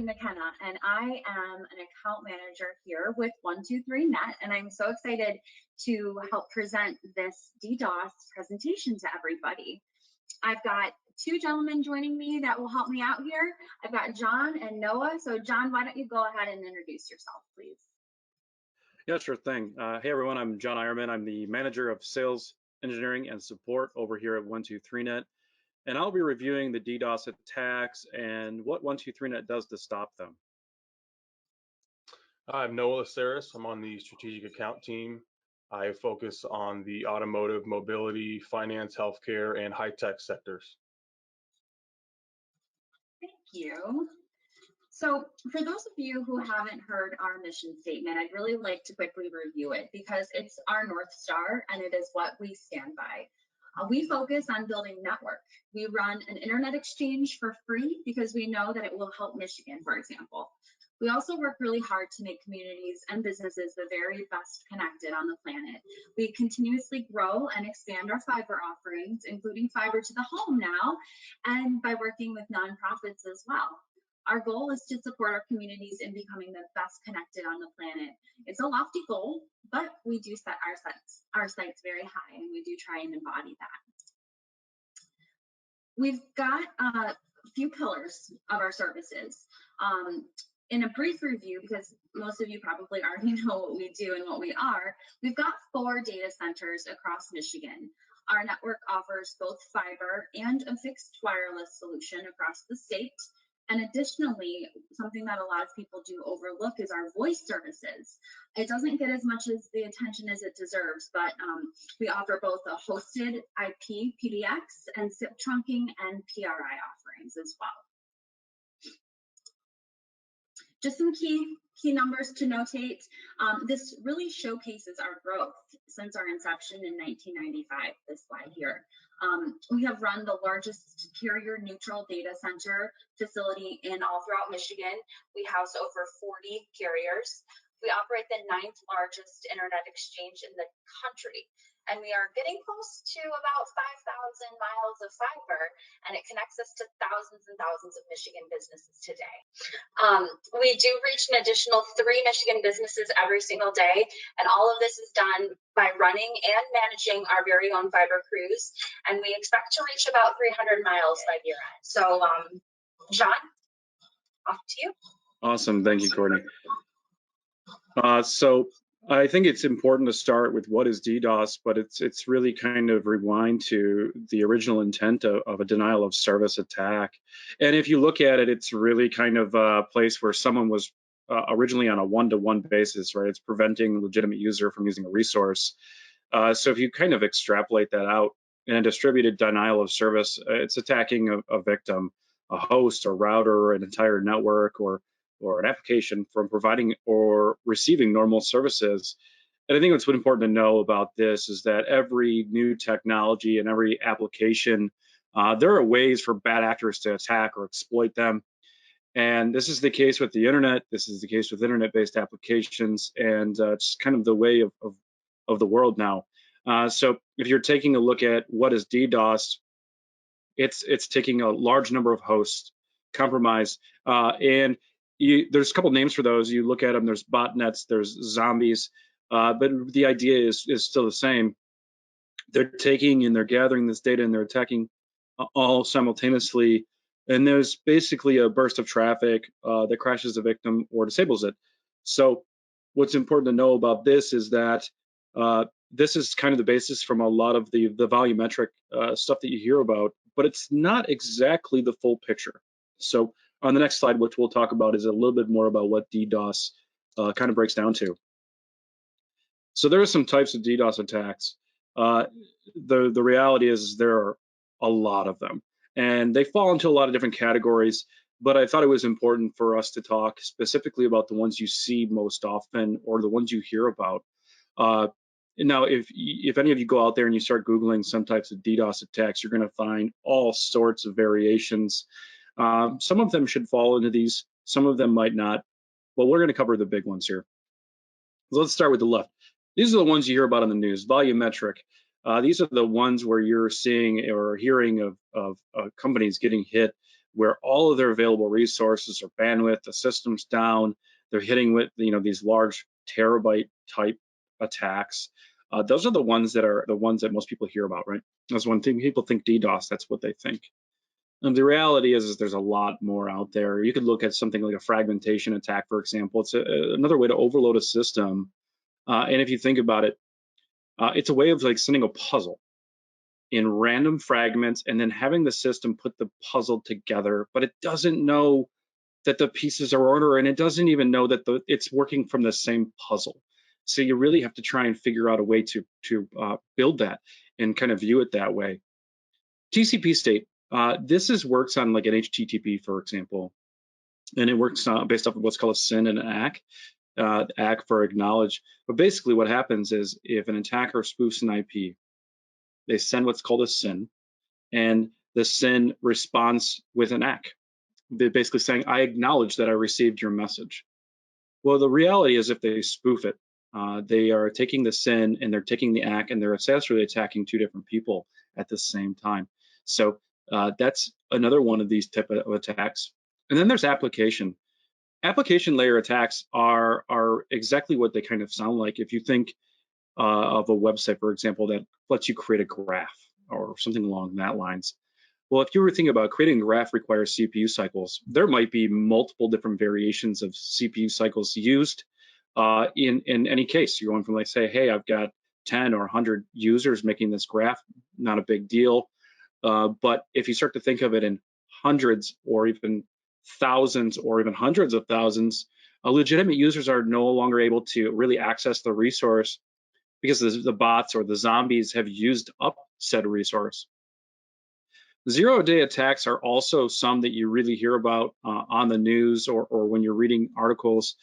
McKenna, and I am an account manager here with 123net, and I'm so excited to help present this DDoS presentation to everybody. I've got two gentlemen joining me that will help me out here. I've got John and Noah. So John, why don't you go ahead and introduce yourself, please? Yeah, sure thing. Hey everyone, I'm John Ironman. I'm the manager of sales, engineering, and support over here at 123net. And I'll be reviewing the DDoS attacks and what 123net does to stop them. I'm Noah Laceris. I'm on the strategic account team. I focus on the automotive, mobility, finance, healthcare, and high-tech sectors. Thank you. So for those of you who haven't heard our mission statement, I'd really like to quickly review it because it's our North Star and it is what we stand by. We focus on building network. We run an internet exchange for free because we know that it will help Michigan, for example. We also work really hard to make communities and businesses the very best connected on the planet. We continuously grow and expand our fiber offerings, including fiber to the home now, and by working with nonprofits as well. Our goal is to support our communities in becoming the best connected on the planet. It's a lofty goal, but we do set our sights very high, and we do try and embody that. We've got a few pillars of our services. In a brief review, because most of you probably already know what we do and what we are, we've got 4 data centers across Michigan. Our network offers both fiber and a fixed wireless solution across the state. And additionally, something that a lot of people do overlook is our voice services. It doesn't get as much as the attention as it deserves, but we offer both a hosted IP PBX and SIP trunking and PRI offerings as well. Just some key numbers to notate. This really showcases our growth since our inception in 1995, this slide here. We have run the largest carrier neutral data center facility in all throughout Michigan. We house over 40 carriers. We operate the 9th largest internet exchange in the country. And we are getting close to about 5,000 miles of fiber, and it connects us to thousands and thousands of Michigan businesses today. We do reach an additional 3 Michigan businesses every single day, and all of this is done by running and managing our very own fiber crews, and we expect to reach about 300 miles by year end. So, John, off to you. Awesome, thank you, Courtney. So I think it's important to start with what is DDoS, but it's really kind of rewind to the original intent of a denial of service attack. And if you look at it, it's really kind of a place where someone was originally on a one-to-one basis, right? It's preventing a legitimate user from using a resource. So if you kind of extrapolate that out in a distributed denial of service, it's attacking a victim, a host, a router, an entire network, or an application from providing or receiving normal services. And I think what's important to know about this is that every new technology and every application, there are ways for bad actors to attack or exploit them. And this is the case with the internet. This is the case with internet-based applications, and it's kind of the way of the world now. So if you're taking a look at what is DDoS, it's taking a large number of hosts, compromise, and there's a couple names for those. You look at them, there's botnets, there's zombies, but the idea is still the same. They're taking and they're gathering this data and they're attacking all simultaneously. And there's basically a burst of traffic that crashes the victim or disables it. So what's important to know about this is that this is kind of the basis from a lot of the volumetric stuff that you hear about, but it's not exactly the full picture. So on the next slide, which we'll talk about, is a little bit more about what DDoS kind of breaks down to. So there are some types of DDoS attacks. The reality is there are a lot of them, and they fall into a lot of different categories, but I thought it was important for us to talk specifically about the ones you see most often or the ones you hear about. Now, if any of you go out there and you start Googling some types of DDoS attacks, you're going to find all sorts of variations. Some of them should fall into these, some of them might not, but we're going to cover the big ones here. So let's start with the left. These are the ones you hear about on the news, volumetric. These are the ones where you're seeing or hearing of companies getting hit where all of their available resources or bandwidth, the system's down, they're hitting with these large terabyte type attacks. Those are the ones that most people hear about, right? That's one thing. People think DDoS, that's what they think. And the reality is there's a lot more out there. You could look at something like a fragmentation attack, for example. It's another way to overload a system. And if you think about it, it's a way of like sending a puzzle in random fragments and then having the system put the puzzle together, but it doesn't know that the pieces are ordered, and it doesn't even know that it's working from the same puzzle. So you really have to try and figure out a way to build that and kind of view it that way. TCP state, this works on like an HTTP, for example, and it works based off of what's called a SYN and an ACK. ACK for acknowledge. But basically what happens is if an attacker spoofs an IP, they send what's called a SYN, and the SYN responds with an ACK. They're basically saying, I acknowledge that I received your message. Well, the reality is if they spoof it, they are taking the SYN and they're taking the ACK, and they're essentially attacking two different people at the same time. So that's another one of these type of attacks. And then there's application. Application layer attacks are exactly what they kind of sound like. If you think of a website, for example, that lets you create a graph or something along that lines. Well, if you were thinking about creating a graph requires CPU cycles, there might be multiple different variations of CPU cycles used in any case. You're going from like, say, hey, I've got 10 or 100 users making this graph, not a big deal. But if you start to think of it in hundreds or even thousands or even hundreds of thousands, legitimate users are no longer able to really access the resource because the bots or the zombies have used up said resource. Zero-day attacks are also some that you really hear about on the news or when you're reading articles.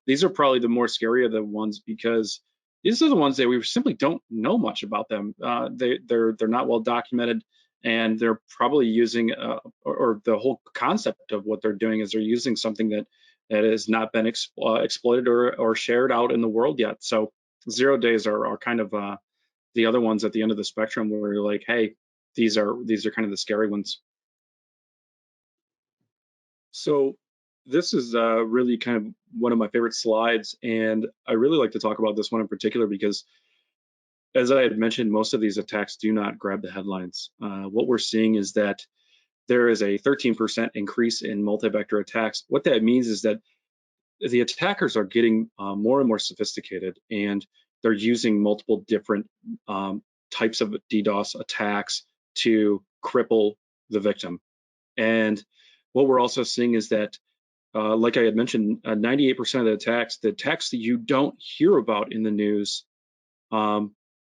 These are probably the more scary of the ones because these are the ones that we simply don't know much about them. They're not well documented, and they're probably using or the whole concept of what they're doing is they're using something that has not been exploited or shared out in the world yet. So 0 days are kind of the other ones at the end of the spectrum where you're like, hey, these are kind of the scary ones. So this is really kind of one of my favorite slides, and I really like to talk about this one in particular because, as I had mentioned, most of these attacks do not grab the headlines. What we're seeing is that there is a 13% increase in multi-vector attacks. What that means is that the attackers are getting more and more sophisticated, and they're using multiple different types of DDoS attacks to cripple the victim. And what we're also seeing is that, like I had mentioned, 98% of the attacks that you don't hear about in the news are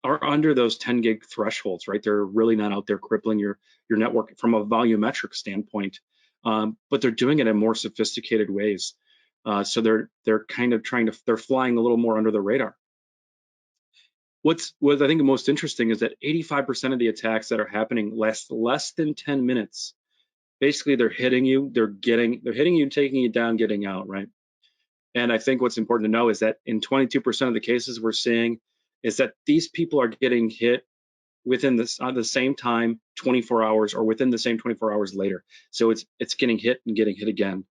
under those 10 gig thresholds, right? They're really not out there crippling your network from a volumetric standpoint, but they're doing it in more sophisticated ways. So they're kind of they're flying a little more under the radar. What's I think the most interesting is that 85% of the attacks that are happening last less than 10 minutes. Basically, they're hitting you, hitting you, taking you down, getting out, right? And I think what's important to know is that in 22% of the cases we're seeing is that these people are getting hit within the same time, 24 hours, or within the same 24 hours later. So it's getting hit and getting hit again.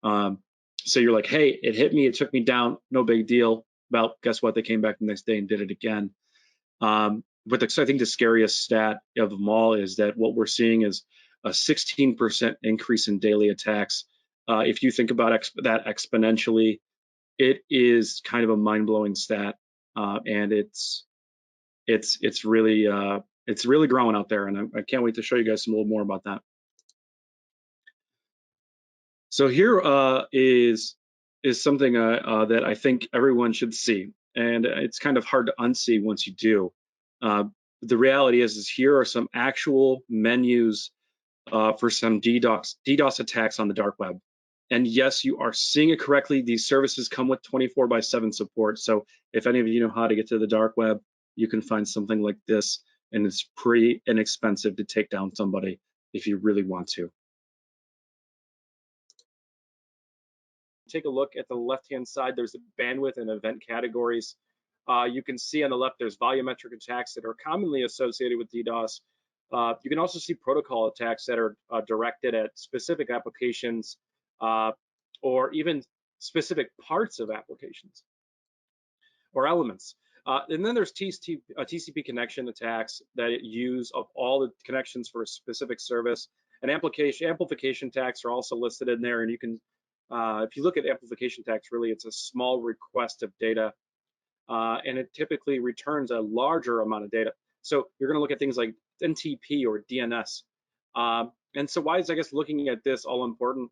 So you're like, hey, it hit me, it took me down, no big deal. Well, guess what? They came back the next day and did it again. But I think the scariest stat of them all is that what we're seeing is a 16% increase in daily attacks. If you think about that exponentially, it is kind of a mind-blowing stat, and it's really growing out there, and I can't wait to show you guys a little more about that. So here is something that I think everyone should see, and it's kind of hard to unsee once you do. The reality is here are some actual menus for some DDoS attacks on the dark web. And yes, you are seeing it correctly. These services come with 24/7 support. So if any of you know how to get to the dark web, you can find something like this, and it's pretty inexpensive to take down somebody if you really want to. Take a look at the left-hand side. There's the bandwidth and event categories. You can see on the left there's volumetric attacks that are commonly associated with DDoS. You can also see protocol attacks that are directed at specific applications or even specific parts of applications or elements. And then there's TCP connection attacks that use of all the connections for a specific service. And amplification attacks are also listed in there. And you can, if you look at amplification attacks, really it's a small request of data, and it typically returns a larger amount of data. So you're going to look at things like NTP or DNS. And so why is, I guess, looking at this all important?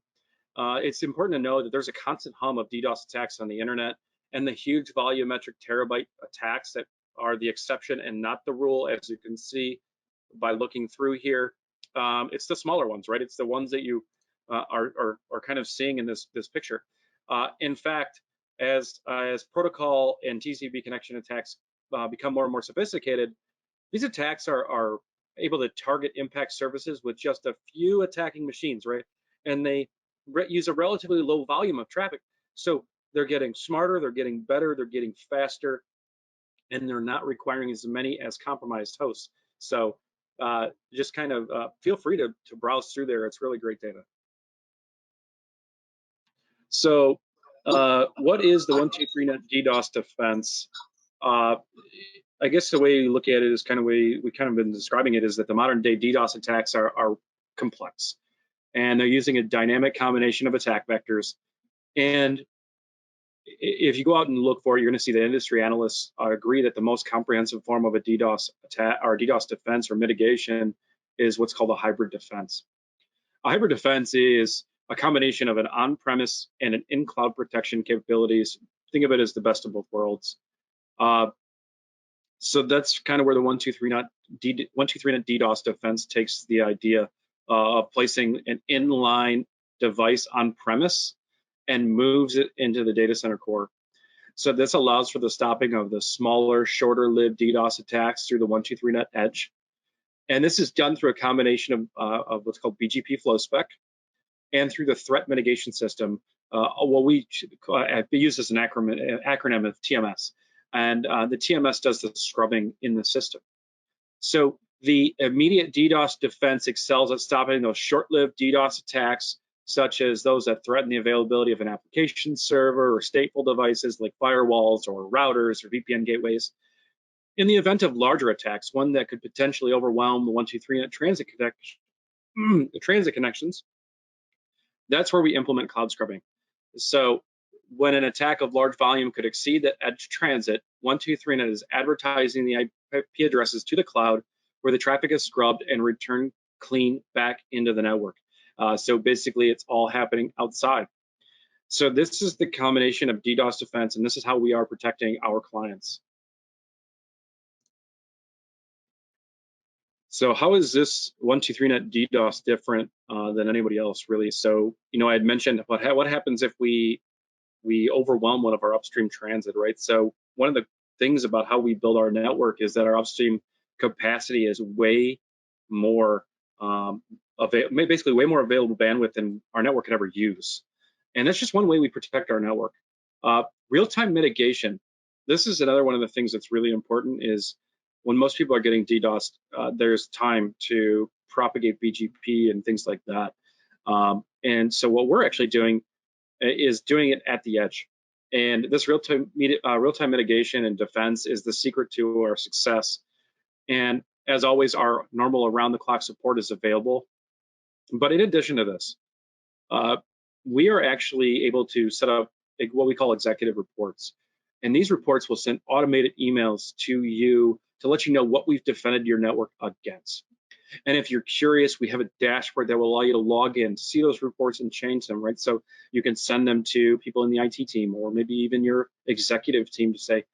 It's important to know that there's a constant hum of DDoS attacks on the internet, and the huge volumetric terabyte attacks that are the exception and not the rule, as you can see by looking through here. It's the smaller ones, right? It's the ones that you are kind of seeing in this picture. In fact, as protocol and TCP connection attacks become more and more sophisticated, these attacks are able to target impact services with just a few attacking machines, right? And they use a relatively low volume of traffic. So they're getting smarter, they're getting better, they're getting faster, and they're not requiring as many as compromised hosts. So just kind of feel free to browse through there. It's really great data. So what is the 123net DDoS defense? I guess the way you look at it is kind of way we kind of been describing it, is that the modern day DDoS attacks are complex, and they're using a dynamic combination of attack vectors. And if you go out and look for it, you're going to see that industry analysts agree that the most comprehensive form of a DDoS attack or DDoS defense or mitigation is what's called a hybrid defense. A hybrid defense is a combination of an on-premise and an in-cloud protection capabilities. Think of it as the best of both worlds. So that's kind of where the 123net DDoS defense takes the idea of placing an inline device on premise and moves it into the data center core. So this allows for the stopping of the smaller, shorter-lived DDoS attacks through the 123net edge. And this is done through a combination of what's called BGP flow spec and through the threat mitigation system. We use as an acronym of TMS. And the TMS does the scrubbing in the system. So the immediate DDoS defense excels at stopping those short-lived DDoS attacks, such as those that threaten the availability of an application server or stateful devices like firewalls or routers or VPN gateways. In the event of larger attacks, one that could potentially overwhelm the 123net transit connections, that's where we implement cloud scrubbing. So when an attack of large volume could exceed the edge transit, 123net is advertising the IP addresses to the cloud where the traffic is scrubbed and returned clean back into the network. So basically, it's all happening outside. So this is the combination of DDoS defense, and this is how we are protecting our clients. So how is this 123net DDoS different than anybody else, really? So, I had mentioned what happens if we overwhelm one of our upstream transit, right? So one of the things about how we build our network is that our upstream capacity is way more basically way more available bandwidth than our network could ever use. And that's just one way we protect our network. Real-time mitigation. This is another one of the things that's really important, is when most people are getting DDoS, there's time to propagate BGP and things like that. And so what we're actually doing is doing it at the edge. And this real-time mitigation and defense is the secret to our success. And as always, our normal around-the-clock support is available. But in addition to this, we are actually able to set up what we call executive reports. And these reports will send automated emails to you to let you know what we've defended your network against. And if you're curious, we have a dashboard that will allow you to log in to see those reports and change them, right? So you can send them to people in the IT team or maybe even your executive team to say,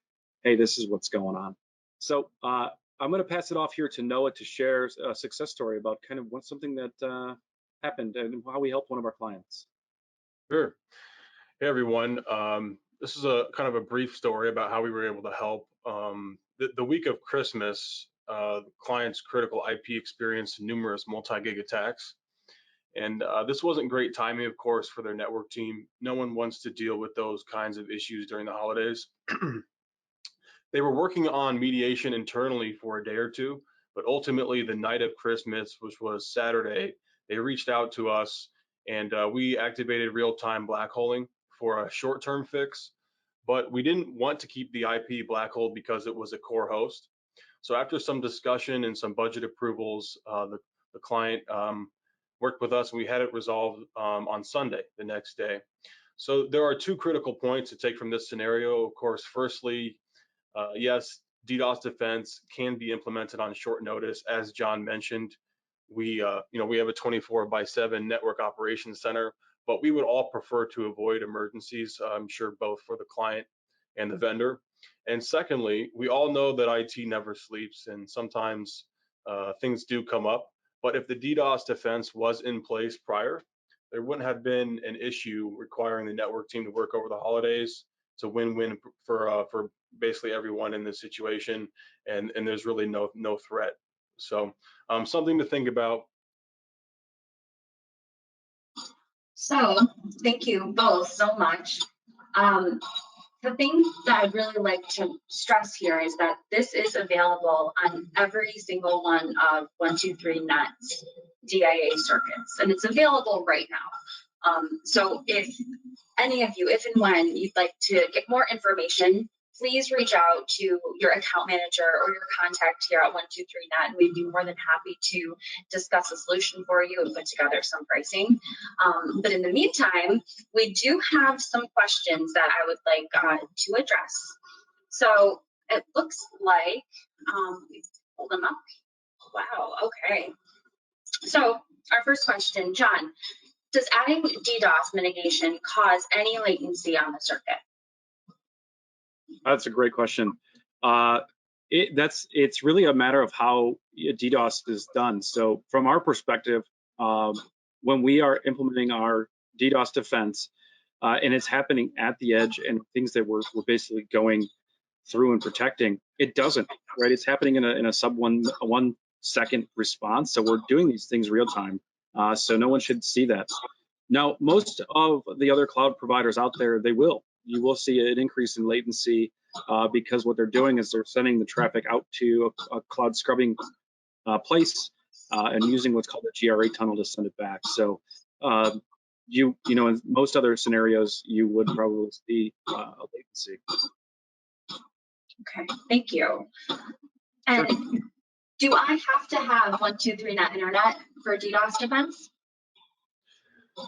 hey, this is what's going on. So I'm going to pass it off here to Noah to share a success story about kind of something that happened and how we helped one of our clients. Sure. Hey, everyone. This is a kind of a brief story about how we were able to help. The week of Christmas, the client's critical IP experienced numerous multi-gig attacks. And this wasn't great timing, of course, for their network team. No one wants to deal with those kinds of issues during the holidays. They were working on mediation internally for a day or two But ultimately, the night of Christmas, which was Saturday, they reached out to us, and we activated real-time black holing for a short-term fix. But we didn't want to keep the IP black hole because it was a core host. So after some discussion and some budget approvals, the client worked with us, and we had it resolved on Sunday, the next day. So there are two critical points to take from this scenario. Of course, firstly, yes, DDoS defense can be implemented on short notice. As John mentioned, we have a 24/7 network operations center, but we would all prefer to avoid emergencies, I'm sure both for the client and the vendor. And secondly, we all know that IT never sleeps, and sometimes things do come up. But if the DDoS defense was in place prior, there wouldn't have been an issue requiring the network team to work over the holidays. It's a win-win for basically everyone in this situation, and there's really no threat. So something to think about. So thank you both so much. The thing that I'd really like to stress here is that this is available on every single one of 123net's DIA circuits, and it's available right now. So if any of you, if and when you'd like to get more information, please reach out to your account manager or your contact here at 123net, and we'd be more than happy to discuss a solution for you and put together some pricing. But in the meantime, we do have some questions that I would like to address. So it looks like, pull them up. Wow, okay. So our first question, John, does adding DDoS mitigation cause any latency on the circuit? That's a great question. It's really a matter of how DDoS is done. So from our perspective, when we are implementing our DDoS defense, and it's happening at the edge and things that we're basically going through and protecting, it doesn't, right? It's happening in a sub 1 second response. So we're doing these things real time. So no one should see that. Now, most of the other cloud providers out there, you will see an increase in latency because what they're doing is they're sending the traffic out to a cloud scrubbing place and using what's called a GRA tunnel to send it back. So in most other scenarios, you would probably see a latency. Okay, thank you. And sure. Do I have to have 123net internet for DDoS defense?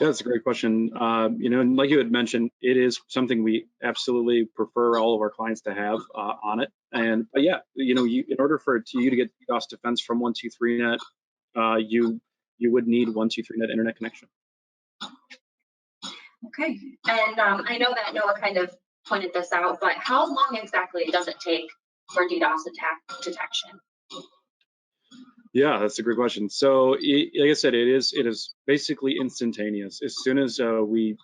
Yeah, that's a great question. And like you had mentioned, it is something we absolutely prefer all of our clients to have on it. But yeah, in order for you to get DDoS defense from 123net, you would need 123net internet connection. Okay, and I know that Noah kind of pointed this out, but how long exactly does it take for DDoS attack detection? Yeah, that's a great question. So, like I said, it is basically instantaneous. As soon as we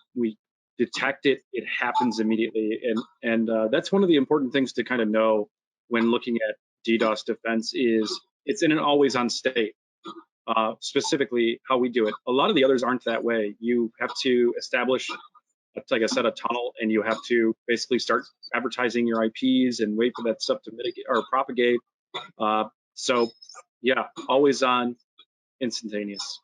detect it, it happens immediately, and that's one of the important things to kind of know when looking at DDoS defense is it's in an always-on state. Specifically, how we do it. A lot of the others aren't that way. You have to establish, like I said, a tunnel, and you have to basically start advertising your IPs and wait for that stuff to mitigate or propagate. So yeah, always on, instantaneous.